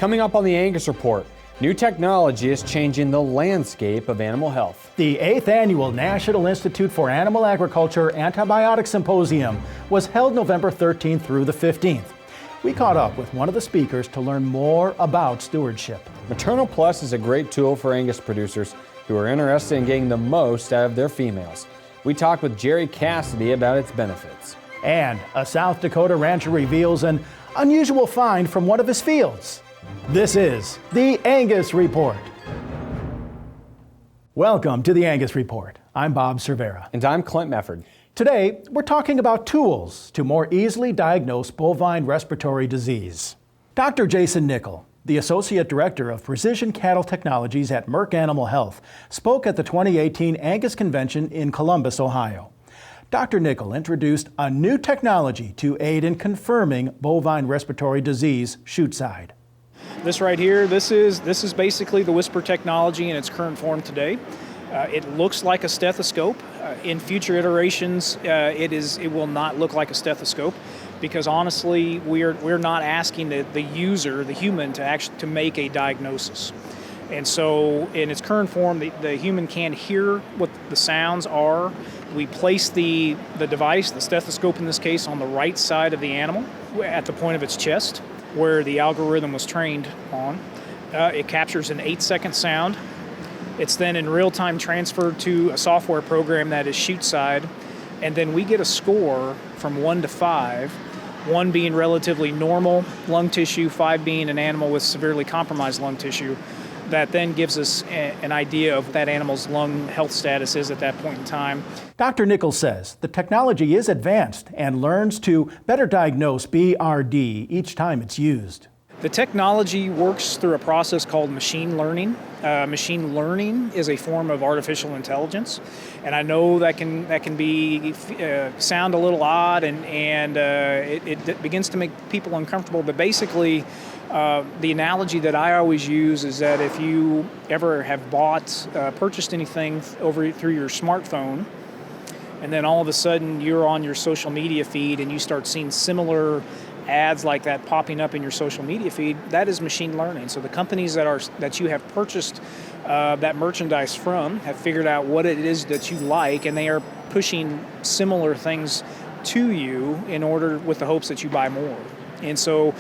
Coming up on the Angus Report, new technology is changing the landscape of animal health. The 8th Annual National Institute for Animal Agriculture Antibiotic Symposium was held November 13th through the 15th. We caught up with one of the speakers to learn more about stewardship. Maternal Plus is a great tool for Angus producers who are interested in getting the most out of their females. We talked with Jerry Cassady about its benefits. And a South Dakota rancher reveals an unusual find from one of his fields. This is the Angus Report. Welcome to the Angus Report. I'm Bob Cervera. And I'm Clint Mefford. Today, we're talking about tools to more easily diagnose bovine respiratory disease. Dr. Jason Nickel, the Associate Director of Precision Cattle Technologies at Merck Animal Health, spoke at the 2018 Angus Convention in Columbus, Ohio. Dr. Nickel introduced a new technology to aid in confirming bovine respiratory disease, Shootside. This right here, this is basically the whisper technology in its current form today. It looks like a stethoscope. In future iterations, it will not look like a stethoscope, because honestly, we're not asking the user, the human, to make a diagnosis. And so, in its current form, the human can hear what the sounds are. We place the device, the stethoscope in this case, on the right side of the animal at the point of its chest, where the algorithm was trained on. It captures an 8-second sound. It's then in real time transferred to a software program that is Shootside, and then we get a score from 1 to 5, 1 being relatively normal lung tissue, 5 being an animal with severely compromised lung tissue. That then gives us an idea of what that animal's lung health status is at that point in time. Dr. Nichols says the technology is advanced and learns to better diagnose BRD each time it's used. The technology works through a process called machine learning. Machine learning is a form of artificial intelligence, and I know that can be sound a little odd, and it begins to make people uncomfortable. But basically, the analogy that I always use is that if you ever have purchased anything through your smartphone, and then all of a sudden you're on your social media feed and you start seeing similar ads like that popping up in your social media feed, that is machine learning. So the companies that you have purchased that merchandise from have figured out what it is that you like, and they are pushing similar things to you with the hopes that you buy more. And so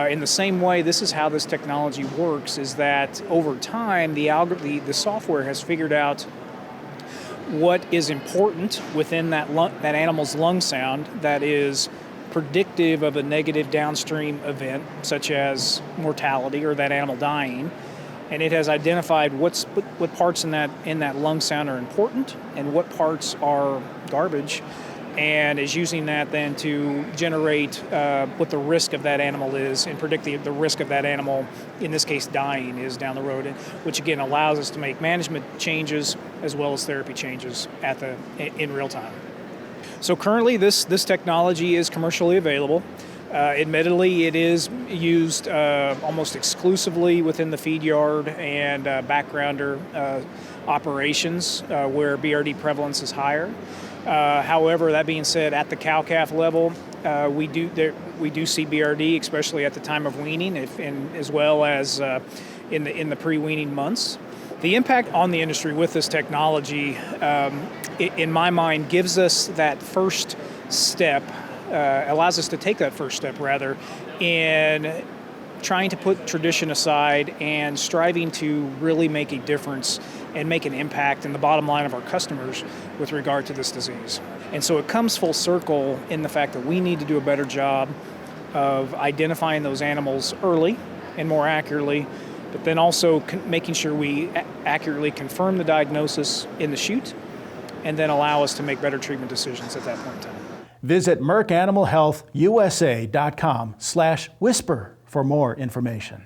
in the same way, this is how this technology works, is that over time, the software has figured out what is important within that animal's lung sound that is predictive of a negative downstream event, such as mortality or that animal dying. And it has identified what parts in that lung sound are important and what parts are garbage, and is using that then to generate what the risk of that animal is and predict the risk of that animal, in this case dying, is down the road, which again allows us to make management changes as well as therapy changes in real time. So currently this technology is commercially available. Admittedly, it is used almost exclusively within the feed yard and backgrounder operations where BRD prevalence is higher. However, that being said, at the cow-calf level, we do see BRD, especially at the time of weaning, as well as in the pre-weaning months. The impact on the industry with this technology, in my mind, gives us that first step, allows us to take that first step, rather, in trying to put tradition aside and striving to really make a difference and make an impact in the bottom line of our customers with regard to this disease. And so it comes full circle in the fact that we need to do a better job of identifying those animals early and more accurately, but then also making sure we accurately confirm the diagnosis in the chute and then allow us to make better treatment decisions at that point in time. Visit MerckAnimalHealthUSA.com/whisper for more information.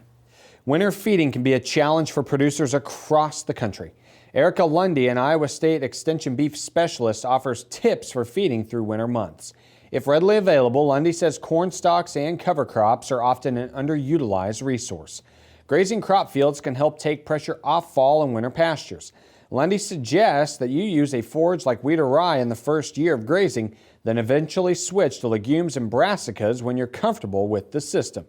Winter feeding can be a challenge for producers across the country. Erica Lundy, an Iowa State Extension beef specialist, offers tips for feeding through winter months. If readily available, Lundy says corn stalks and cover crops are often an underutilized resource. Grazing crop fields can help take pressure off fall and winter pastures. Lundy suggests that you use a forage like wheat or rye in the first year of grazing, then eventually switch to legumes and brassicas when you're comfortable with the system.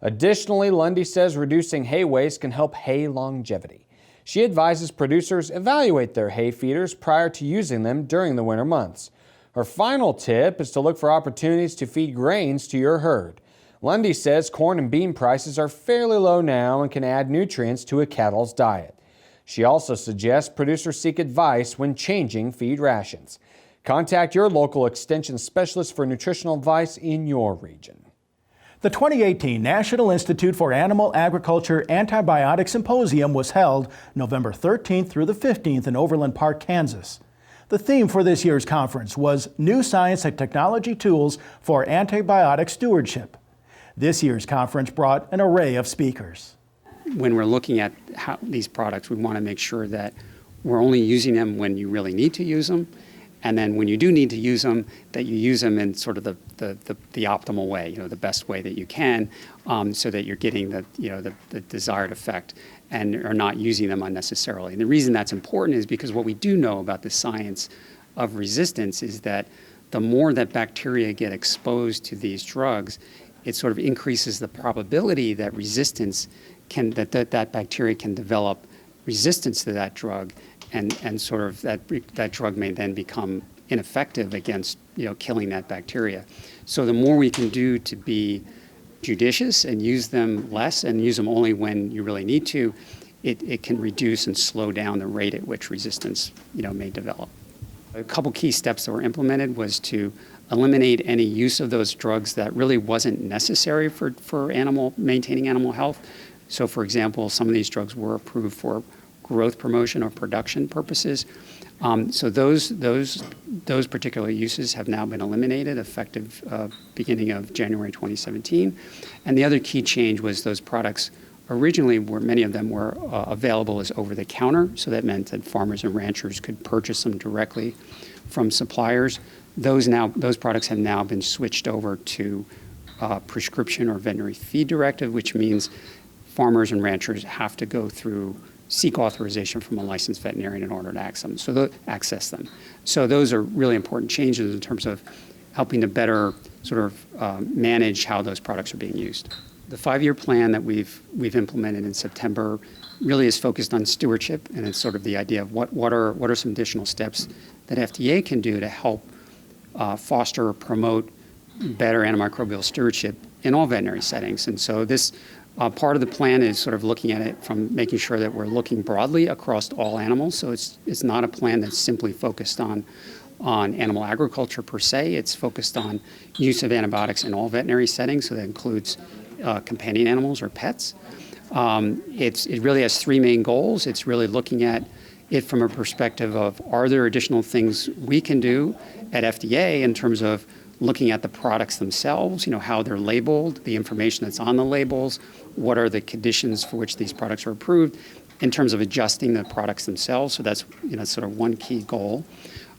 Additionally, Lundy says reducing hay waste can help hay longevity. She advises producers evaluate their hay feeders prior to using them during the winter months. Her final tip is to look for opportunities to feed grains to your herd. Lundy says corn and bean prices are fairly low now and can add nutrients to a cattle's diet. She also suggests producers seek advice when changing feed rations. Contact your local extension specialist for nutritional advice in your region. The 2018 National Institute for Animal Agriculture Antibiotic Symposium was held November 13th through the 15th in Overland Park, Kansas. The theme for this year's conference was New Science and Technology Tools for Antibiotic Stewardship. This year's conference brought an array of speakers. When we're looking at these products, we want to make sure that we're only using them when you really need to use them. And then when you do need to use them, that you use them in sort of the optimal way, the best way that you can, so that you're getting the desired effect and are not using them unnecessarily. And the reason that's important is because what we do know about the science of resistance is that the more that bacteria get exposed to these drugs, it sort of increases the probability that that bacteria can develop resistance to that drug, and sort of that drug may then become ineffective against killing that bacteria. So the more we can do to be judicious and use them less and use them only when you really need to, it can reduce and slow down the rate at which resistance may develop. A couple key steps that were implemented was to eliminate any use of those drugs that really wasn't necessary for maintaining animal health. So for example, some of these drugs were approved for growth promotion or production purposes. So those particular uses have now been eliminated effective beginning of January 2017. And the other key change was those products originally many of them were available as over-the-counter, so that meant that farmers and ranchers could purchase them directly from suppliers. Those products have now been switched over to prescription or veterinary feed directive, which means farmers and ranchers have to seek authorization from a licensed veterinarian in order to access them. So those are really important changes in terms of helping to better sort of manage how those products are being used. The 5-year plan that we've implemented in September really is focused on stewardship, and it's sort of the idea of what are some additional steps that FDA can do to help foster or promote better antimicrobial stewardship in all veterinary settings. And so this part of the plan is sort of looking at it from making sure that we're looking broadly across all animals. So it's not a plan that's simply focused on animal agriculture per se. It's focused on use of antibiotics in all veterinary settings, so that includes companion animals or pets. It really has 3 main goals. It's really looking at it from a perspective of, are there additional things we can do at FDA in terms of looking at the products themselves, how they're labeled, the information that's on the labels, what are the conditions for which these products are approved, in terms of adjusting the products themselves. So that's sort of one key goal.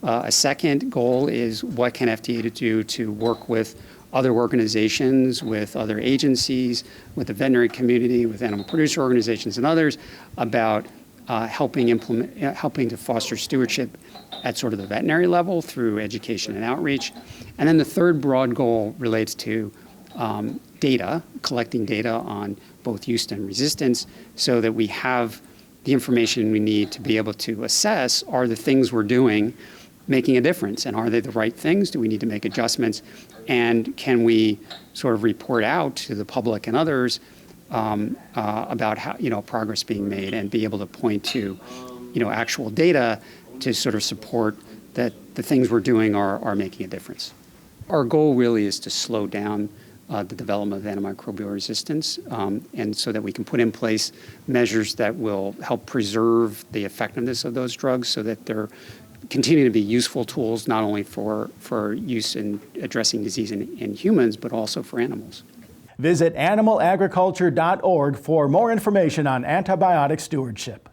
A second goal is, what can FDA do to work with other organizations, with other agencies, with the veterinary community, with animal producer organizations and others, about helping to foster stewardship at sort of the veterinary level through education and outreach. And then the third broad goal relates to collecting data on both use and resistance, so that we have the information we need to be able to assess, are the things we're doing making a difference, and are they the right things? Do we need to make adjustments? And can we sort of report out to the public and others about how progress being made, and be able to point to actual data to sort of support that the things we're doing are making a difference. Our goal really is to slow down the development of antimicrobial resistance, and so that we can put in place measures that will help preserve the effectiveness of those drugs, so that they're continue to be useful tools, not only for use in addressing disease in humans, but also for animals. Visit animalagriculture.org for more information on antibiotic stewardship.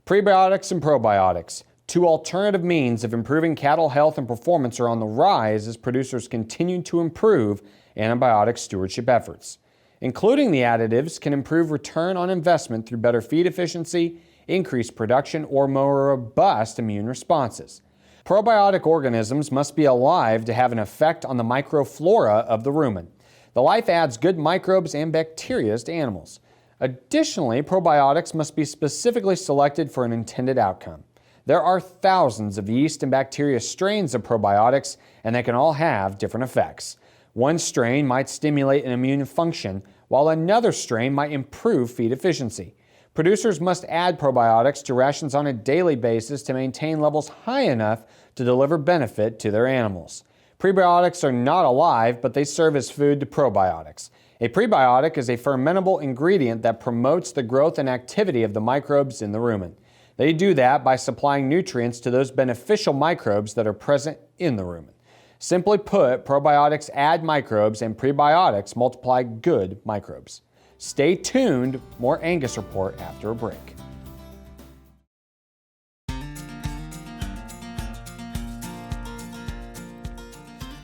Prebiotics and probiotics, 2 alternative means of improving cattle health and performance, are on the rise as producers continue to improve antibiotic stewardship efforts. Including the additives can improve return on investment through better feed efficiency, increased production, or more robust immune responses. Probiotic organisms must be alive to have an effect on the microflora of the rumen. The life adds good microbes and bacteria to animals. Additionally, probiotics must be specifically selected for an intended outcome. There are thousands of yeast and bacteria strains of probiotics, and they can all have different effects. One strain might stimulate an immune function, while another strain might improve feed efficiency. Producers must add probiotics to rations on a daily basis to maintain levels high enough to deliver benefit to their animals. Prebiotics are not alive, but they serve as food to probiotics. A prebiotic is a fermentable ingredient that promotes the growth and activity of the microbes in the rumen. They do that by supplying nutrients to those beneficial microbes that are present in the rumen. Simply put, probiotics add microbes and prebiotics multiply good microbes. Stay tuned, more Angus Report after a break.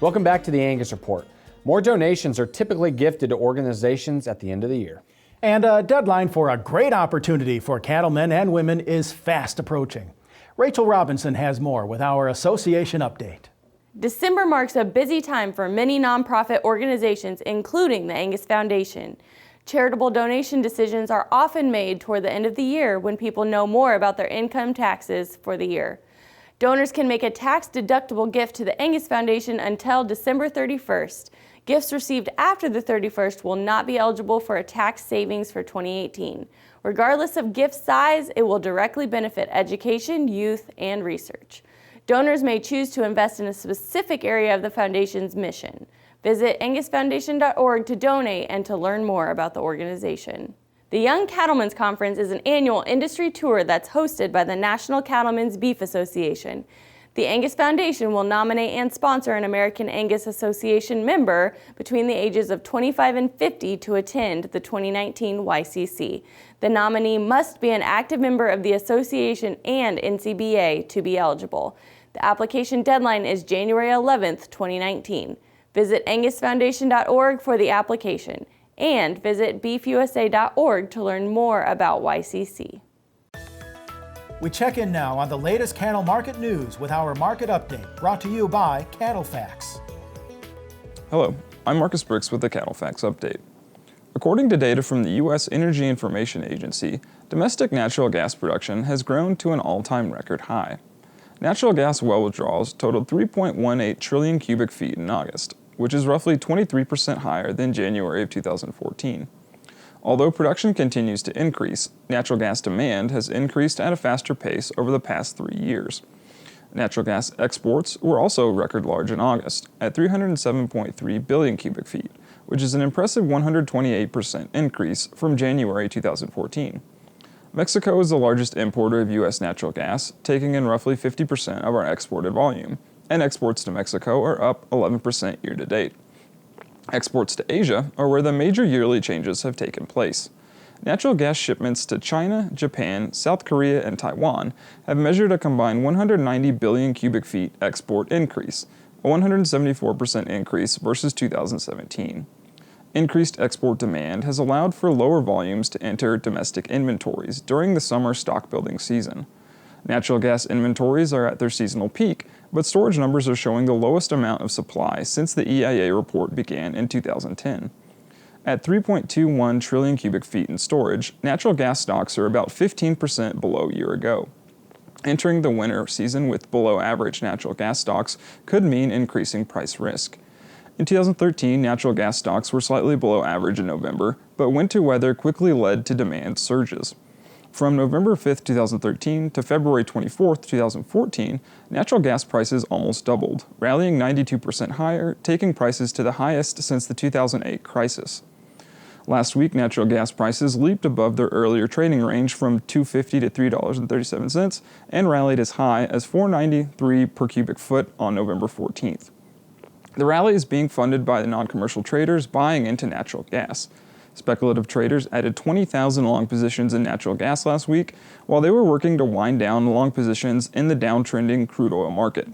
Welcome back to the Angus Report. More donations are typically gifted to organizations at the end of the year. And a deadline for a great opportunity for cattlemen and women is fast approaching. Rachel Robinson has more with our association update. December marks a busy time for many nonprofit organizations, including the Angus Foundation. Charitable donation decisions are often made toward the end of the year when people know more about their income taxes for the year. Donors can make a tax-deductible gift to the Angus Foundation until December 31st. Gifts received after the 31st will not be eligible for a tax savings for 2018. Regardless of gift size, it will directly benefit education, youth, and research. Donors may choose to invest in a specific area of the Foundation's mission. Visit angusfoundation.org to donate and to learn more about the organization. The Young Cattlemen's Conference is an annual industry tour that's hosted by the National Cattlemen's Beef Association. The Angus Foundation will nominate and sponsor an American Angus Association member between the ages of 25 and 50 to attend the 2019 YCC. The nominee must be an active member of the association and NCBA to be eligible. The application deadline is January 11th, 2019. Visit angusfoundation.org for the application and visit beefusa.org to learn more about YCC. We check in now on the latest cattle market news with our market update, brought to you by Cattle Facts. Hello, I'm Marcus Bricks with the Cattle Facts Update. According to data from the U.S. Energy Information Agency, domestic natural gas production has grown to an all-time record high. Natural gas well withdrawals totaled 3.18 trillion cubic feet in August, which is roughly 23% higher than January of 2014. Although production continues to increase, natural gas demand has increased at a faster pace over the past 3 years. Natural gas exports were also record large in August, at 307.3 billion cubic feet, which is an impressive 128% increase from January 2014. Mexico is the largest importer of U.S. natural gas, taking in roughly 50% of our exported volume, and exports to Mexico are up 11% year to date. Exports to Asia are where the major yearly changes have taken place. Natural gas shipments to China, Japan, South Korea, and Taiwan have measured a combined 190 billion cubic feet export increase, a 174% increase versus 2017. Increased export demand has allowed for lower volumes to enter domestic inventories during the summer stock building season. Natural gas inventories are at their seasonal peak, but storage numbers are showing the lowest amount of supply since the EIA report began in 2010. At 3.21 trillion cubic feet in storage, natural gas stocks are about 15% below a year ago. Entering the winter season with below average natural gas stocks could mean increasing price risk. In 2013, natural gas stocks were slightly below average in November, but winter weather quickly led to demand surges. From November 5, 2013 to February 24, 2014, natural gas prices almost doubled, rallying 92% higher, taking prices to the highest since the 2008 crisis. Last week, natural gas prices leaped above their earlier trading range from $2.50 to $3.37 and rallied as high as $4.93 per cubic foot on November 14th. The rally is being funded by the non-commercial traders buying into natural gas. Speculative traders added 20,000 long positions in natural gas last week, while they were working to wind down long positions in the downtrending crude oil market.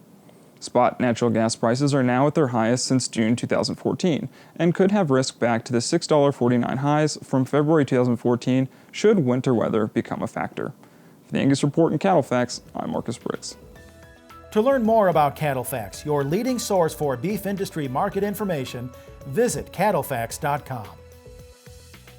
Spot natural gas prices are now at their highest since June 2014, and could have risk back to the $6.49 highs from February 2014 should winter weather become a factor. For the Angus Report and Cattle Facts, I'm Marcus Bricks. To learn more about Cattle Facts, your leading source for beef industry market information, Visit CattleFacts.com.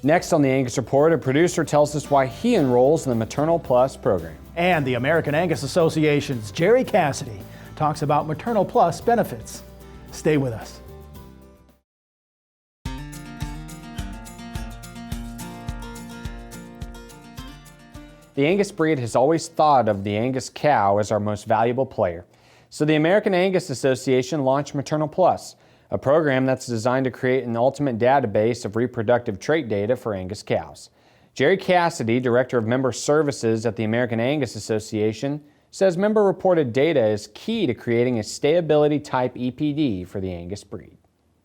Next on the Angus Report, a producer tells us why he enrolls in the Maternal Plus program. And the American Angus Association's Jerry Cassady talks about Maternal Plus benefits. Stay with us. The Angus breed has always thought of the Angus cow as our most valuable player. So the American Angus Association launched Maternal Plus, a program that's designed to create an ultimate database of reproductive trait data for Angus cows. Jerry Cassady, Director of Member Services at the American Angus Association, says member-reported data is key to creating a stayability type EPD for the Angus breed.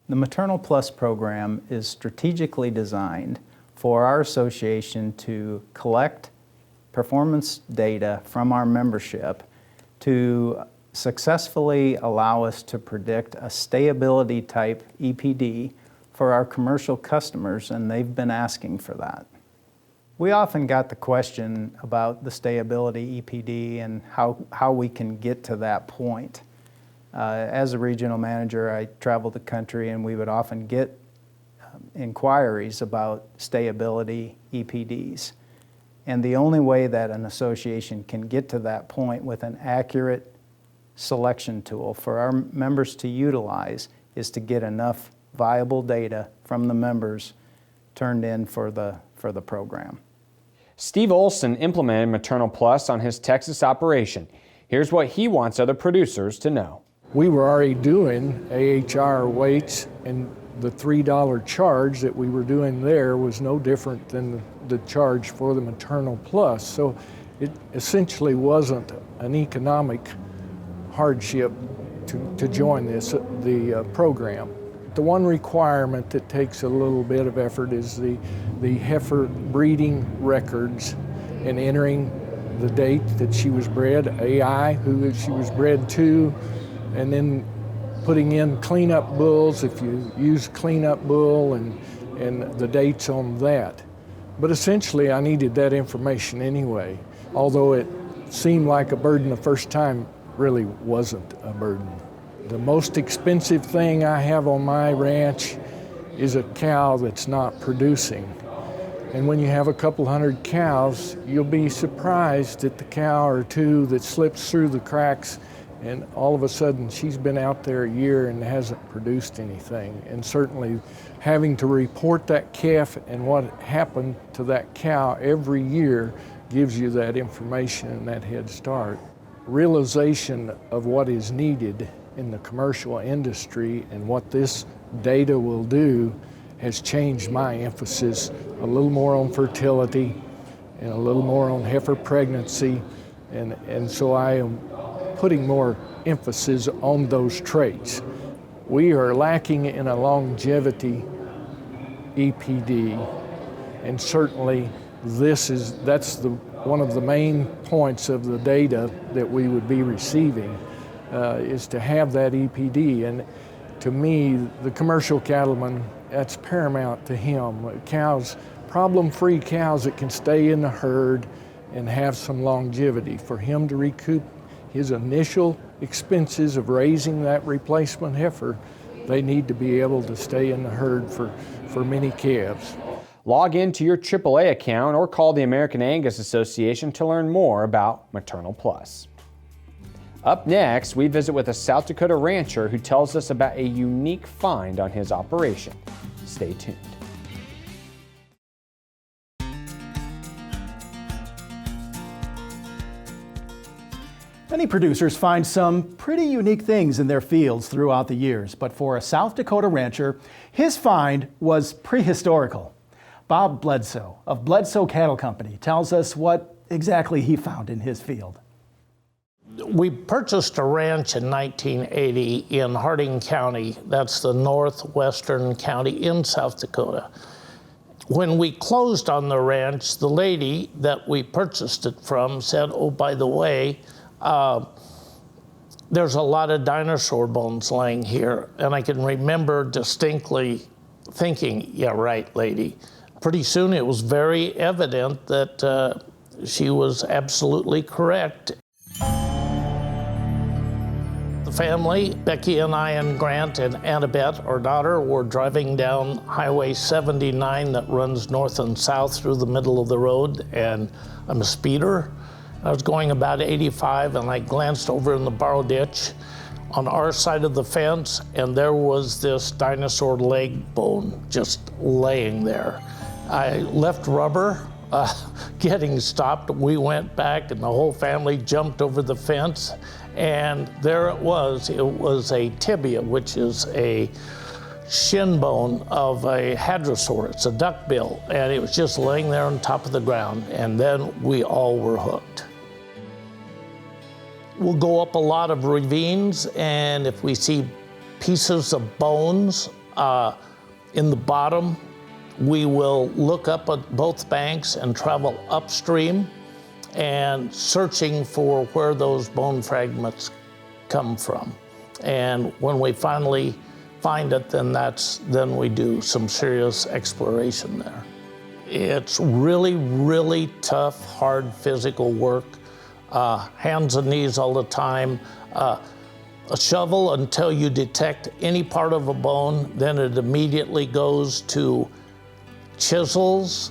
The Maternal Plus program is strategically designed for our association to collect performance data from our membership to successfully allow us to predict a stayability type EPD for our commercial customers, and they've been asking for that. We often got the question about the stayability EPD and how we can get to that point. As a regional manager, I traveled the country and we would often get inquiries about stayability EPDs. And the only way that an association can get to that point with an accurate selection tool for our members to utilize is to get enough viable data from the members turned in for the program. Steve Olson implemented Maternal Plus on his Texas operation. Here's what he wants other producers to know. We were already doing AHR weights, and the $3 charge that we were doing there was no different than the charge for the Maternal Plus. So it essentially wasn't an economic hardship to join the program. The one requirement that takes a little bit of effort is the heifer breeding records and entering the date that she was bred, AI, who she was bred to, and then putting in cleanup bulls if you use cleanup bull and the dates on that. But essentially I needed that information anyway. Although it seemed like a burden the first time, really wasn't a burden. The most expensive thing I have on my ranch is a cow that's not producing. And when you have a couple hundred cows, you'll be surprised at the cow or two that slips through the cracks, and all of a sudden she's been out there a year and hasn't produced anything. And certainly having to report that calf and what happened to that cow every year gives you that information and that head start. Realization of what is needed in the commercial industry and what this data will do has changed my emphasis a little more on fertility and a little more on heifer pregnancy, and so I am putting more emphasis on those traits. We are lacking in a longevity EPD, and certainly that's one of the main points of the data that we would be receiving is to have that EPD. And to me, the commercial cattleman, that's paramount to him. Cows, problem-free cows that can stay in the herd and have some longevity. For him to recoup his initial expenses of raising that replacement heifer, they need to be able to stay in the herd for many calves. Log into your AAA account or call the American Angus Association to learn more about Maternal Plus. Up next, we visit with a South Dakota rancher who tells us about a unique find on his operation. Stay tuned. Many producers find some pretty unique things in their fields throughout the years, but for a South Dakota rancher, his find was prehistorical. Bob Bledsoe of Bledsoe Cattle Company tells us what exactly he found in his field. We purchased a ranch in 1980 in Harding County. That's the northwestern county in South Dakota. When we closed on the ranch, the lady that we purchased it from said, "Oh, by the way, there's a lot of dinosaur bones laying here." And I can remember distinctly thinking, "Yeah, right, lady." Pretty soon it was very evident that she was absolutely correct. The family, Becky and I and Grant and Annabette, our daughter, were driving down Highway 79 that runs north and south through the middle of the road, and I'm a speeder. I was going about 85 and I glanced over in the borrow ditch on our side of the fence, and there was this dinosaur leg bone just laying there. I left rubber getting stopped. We went back and the whole family jumped over the fence, and there it was. It was a tibia, which is a shin bone of a hadrosaur. It's a duckbill, and it was just laying there on top of the ground, and then we all were hooked. We'll go up a lot of ravines, and if we see pieces of bones in the bottom, we will look up at both banks and travel upstream and searching for where those bone fragments come from. And when we finally find it, then we do some serious exploration there. It's really, really tough, hard physical work. Hands and knees all the time. A shovel until you detect any part of a bone, then it immediately goes to chisels,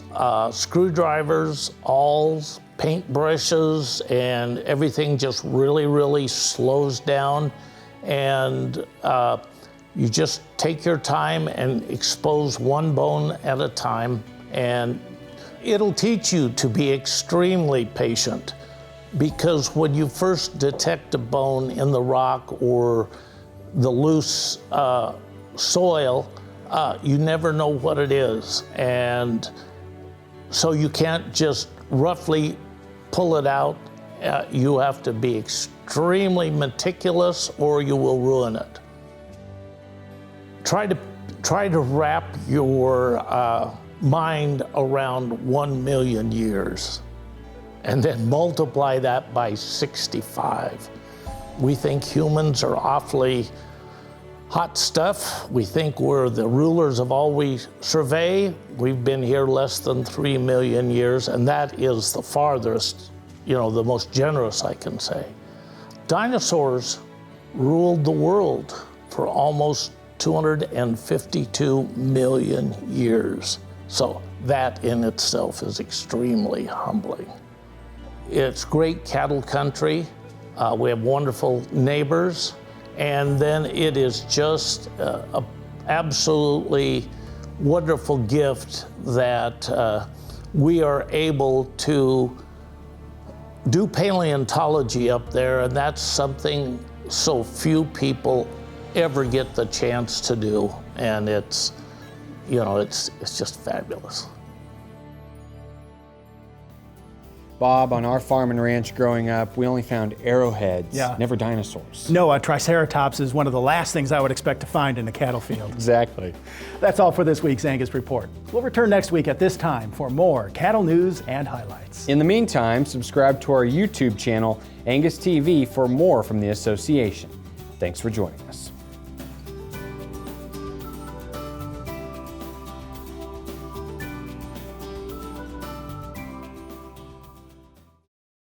screwdrivers, awls, paint brushes, and everything just really, really slows down. And you just take your time and expose one bone at a time, and it'll teach you to be extremely patient. Because when you first detect a bone in the rock or the loose soil, you never know what it is. And so you can't just roughly pull it out. You have to be extremely meticulous or you will ruin it. Try to wrap your mind around 1 million years. And then multiply that by 65. We think humans are awfully hot stuff. We think we're the rulers of all we survey. We've been here less than 3 million years, and that is the farthest, the most generous I can say. Dinosaurs ruled the world for almost 252 million years. So that in itself is extremely humbling. It's great cattle country. We have wonderful neighbors. And then it is just an absolutely wonderful gift that we are able to do paleontology up there. And that's something so few people ever get the chance to do. And it's just fabulous. Bob, on our farm and ranch growing up, we only found arrowheads, never dinosaurs. No, a Triceratops is one of the last things I would expect to find in a cattle field. Exactly. That's all for this week's Angus Report. We'll return next week at this time for more cattle news and highlights. In the meantime, subscribe to our YouTube channel, Angus TV, for more from the association. Thanks for joining us.